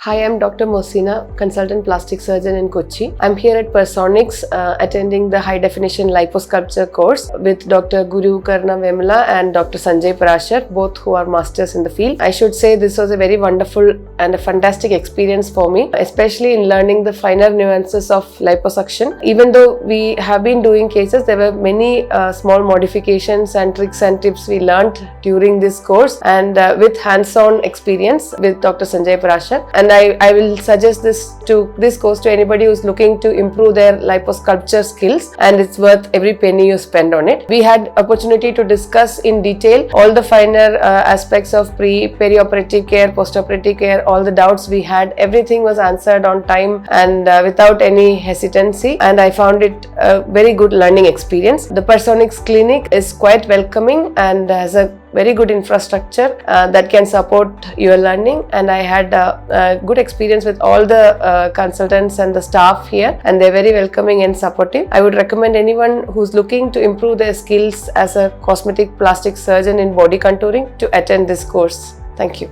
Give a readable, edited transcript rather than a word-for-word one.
Hi, I'm Dr. Mohsina, consultant plastic surgeon in Kochi. I'm here at Personiks attending the high definition liposculpture course with Dr. Karna Vemula and Dr. Sanjay Parashar, both who are masters in the field. I should say this was a very wonderful and a fantastic experience for me, especially in learning the finer nuances of liposuction. Even though we have been doing cases, there were many small modifications and tricks and tips we learned during this course, and with hands-on experience with Dr. Sanjay Parashar. And I will suggest this course to anybody who's looking to improve their liposculpture skills, and it's worth every penny you spend on it. We had opportunity to discuss in detail all the finer aspects of perioperative care, postoperative care, all the doubts we had. Everything was answered on time and without any hesitancy, and I found it a very good learning experience. The Personiks Clinic is quite welcoming and has a very good infrastructure that can support your learning, and I had a good experience with all the consultants and the staff here, and they're very welcoming and supportive. I would recommend anyone who's looking to improve their skills as a cosmetic plastic surgeon in body contouring to attend this course. Thank you.